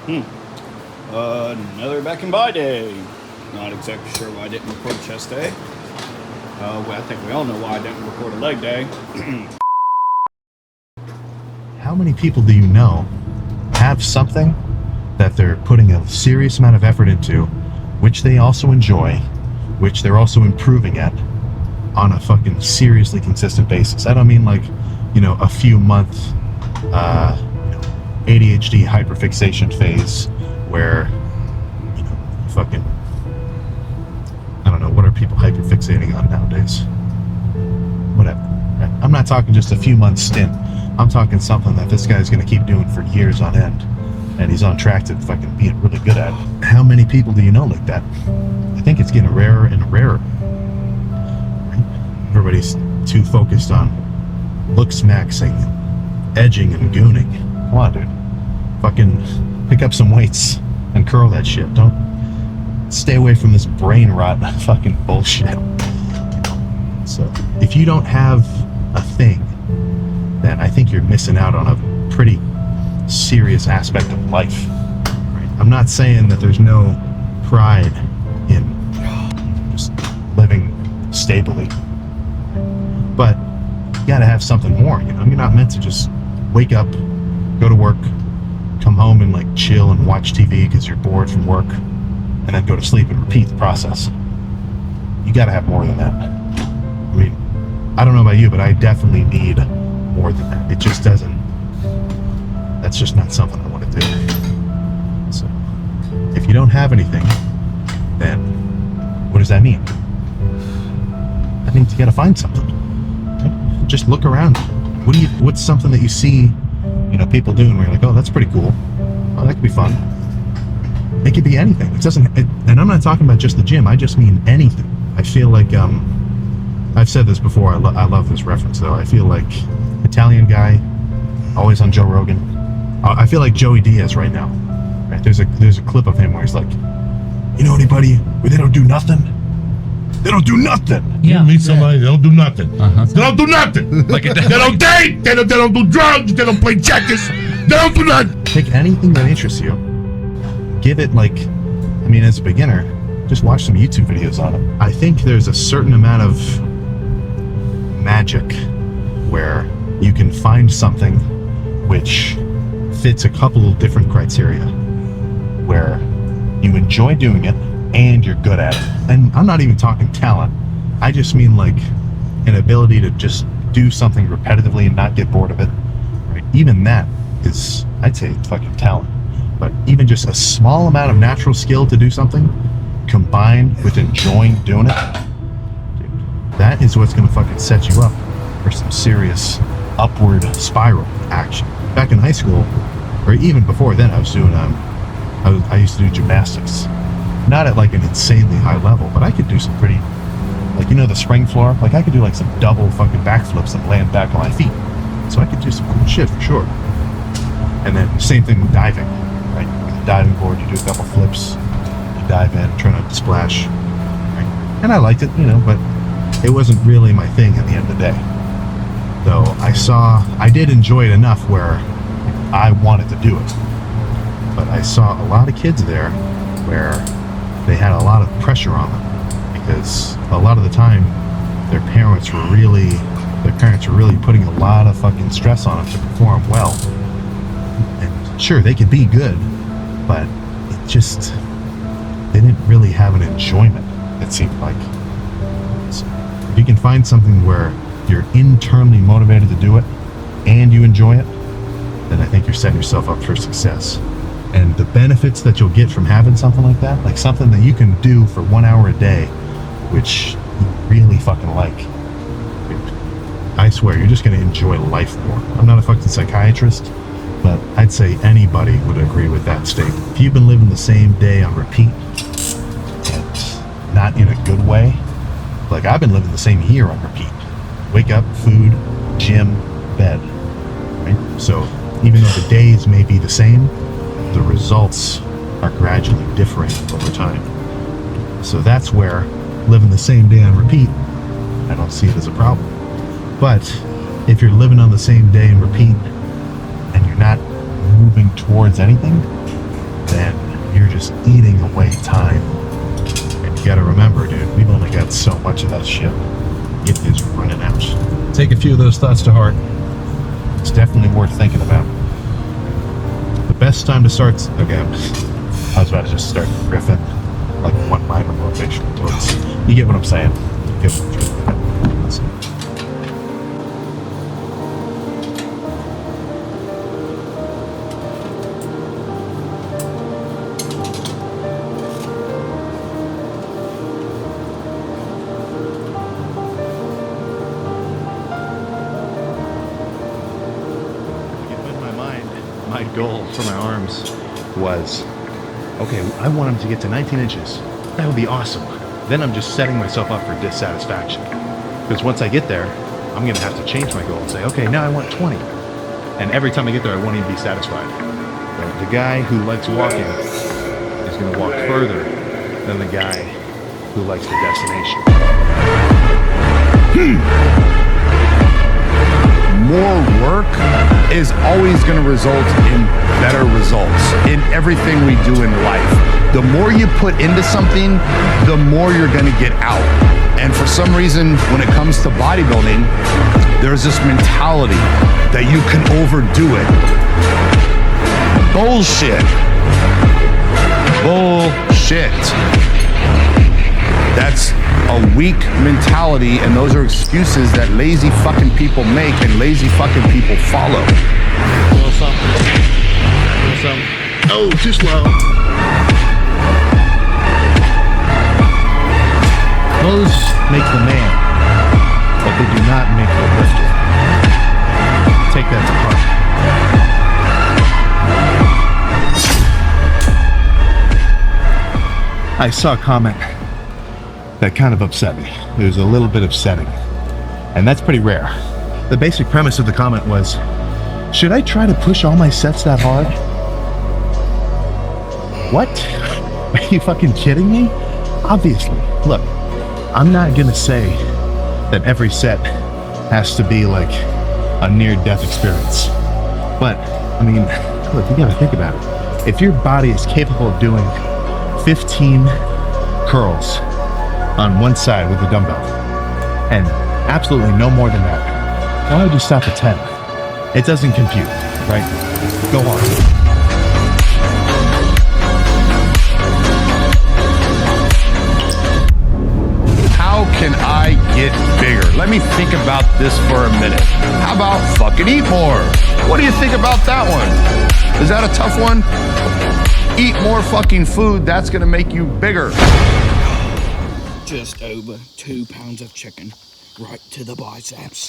Another back in by day. Not exactly sure why I didn't record chest day. Well, I think we all know why I didn't record a leg day. How many people do you know have something that they're putting a serious amount of effort into, which they also enjoy, which they're also improving at on a fucking seriously consistent basis? I don't mean like, a few month ADHD hyperfixation phase where, fucking, I don't know, what are people hyperfixating on nowadays? Whatever. Right? I'm not talking just a few months stint. I'm talking something that this guy's going to keep doing for years on end, and he's on track to fucking being really good at it. How many people do you know like that? I think it's getting rarer and rarer. Right? Everybody's too focused on looks maxing, edging, and gooning. Come on, dude. Fucking pick up some weights and curl that shit. Don't stay away from this brain rot fucking bullshit. So if you don't have a thing, then I think you're missing out on a pretty serious aspect of life. Right? I'm not saying that there's no pride in just living stably, but you gotta have something more. You're not meant to just wake up, go to work, come home and like chill and watch TV because you're bored from work, and then go to sleep and repeat the process. You gotta have more than that. I mean, I don't know about you, but I definitely need more than that. It just doesn't, that's just not something I want to do. So if you don't have anything, then what does that mean? That means you gotta find something. Right? Just look around. What's something that you see, people doing where you're like, oh, that's pretty cool. Oh, that could be fun. It could be anything. And I'm not talking about just the gym. I just mean anything. I feel like, I've said this before. I love this reference though. I feel like Italian guy, always on Joe Rogan. I feel like Joey Diaz right now. Right? There's a clip of him where he's like, anybody where they don't do nothing? They don't do nothing. Yeah, you meet somebody, they don't do nothing. They don't do nothing. Like they don't date. They don't do drugs. They don't play checkers. They don't do nothing. Take anything that interests you. Give it as a beginner, just watch some YouTube videos on it. I think there's a certain amount of magic where you can find something which fits a couple of different criteria, where you enjoy doing it and you're good at it. And I'm not even talking talent. I just mean like an ability to just do something repetitively and not get bored of it. Right? Even that is, I'd say, fucking talent. But even just a small amount of natural skill to do something combined with enjoying doing it, dude, that is what's going to fucking set you up for some serious upward spiral action. Back in high school, or even before then, I was doing I used to do gymnastics. Not at like an insanely high level, but I could do some pretty, the spring floor. Like I could do like some double fucking backflips and land back on my feet. So I could do some cool shit for sure. And then same thing with diving, right? With the diving board, you do a couple flips, you dive in, try not to splash, right? And I liked it, but it wasn't really my thing at the end of the day. Though I did enjoy it enough where I wanted to do it. But I saw a lot of kids there where they had a lot of pressure on them because a lot of the time their parents were really putting a lot of fucking stress on them to perform well. And sure, they could be good, but they didn't really have an enjoyment, it seemed like. So if you can find something where you're internally motivated to do it and you enjoy it, then I think you're setting yourself up for success. And the benefits that you'll get from having something like that, like something that you can do for 1 hour a day, which you really fucking like, I swear, you're just going to enjoy life more. I'm not a fucking psychiatrist, but I'd say anybody would agree with that statement. If you've been living the same day on repeat, and not in a good way, like I've been living the same year on repeat. Wake up, food, gym, bed, right? So even though the days may be the same, the results are gradually differing over time. So that's where living the same day on repeat, I don't see it as a problem. But if you're living on the same day and repeat and you're not moving towards anything, just eating away time. And you gotta remember, dude, we've only got so much of that shit. It is running out. Take a few of those thoughts to heart. It's definitely worth thinking about. The best time to start, okay, I was about to just start riffing like one line of motivational quotes. You get what I'm saying? You get what I'm saying. In my mind, my goal for my arms was, okay, I want them to get to 19 inches. That would be awesome. Then I'm just setting myself up for dissatisfaction. Because once I get there, I'm gonna have to change my goal and say, okay, now I want 20. And every time I get there, I won't even be satisfied. But the guy who likes walking is gonna walk further than the guy who likes the destination. More work is always going to result in better results in everything we do in life. The more you put into something, the more you're going to get out. And for some reason, when it comes to bodybuilding, there's this mentality that you can overdo it. Bullshit. Bullshit. That's a weak mentality, and those are excuses that lazy fucking people make and lazy fucking people follow. A little something. A little something. Oh, too slow. Clothes make the man, but they do not make the lifter. Take that to heart. I saw a comment that kind of upset me. It was a little bit upsetting. And that's pretty rare. The basic premise of the comment was, should I try to push all my sets that hard? What? Are you fucking kidding me? Obviously. Look, I'm not gonna say that every set has to be like a near-death experience. But, I mean, look, you gotta think about it. If your body is capable of doing 15 curls on one side with a dumbbell, and absolutely no more than that, why would you stop at 10? It doesn't compute, right? Go on. How can I get bigger? Let me think about this for a minute. How about fucking eat more? What do you think about that one? Is that a tough one? Eat more fucking food, that's gonna make you bigger. Just over 2 pounds of chicken right to the biceps.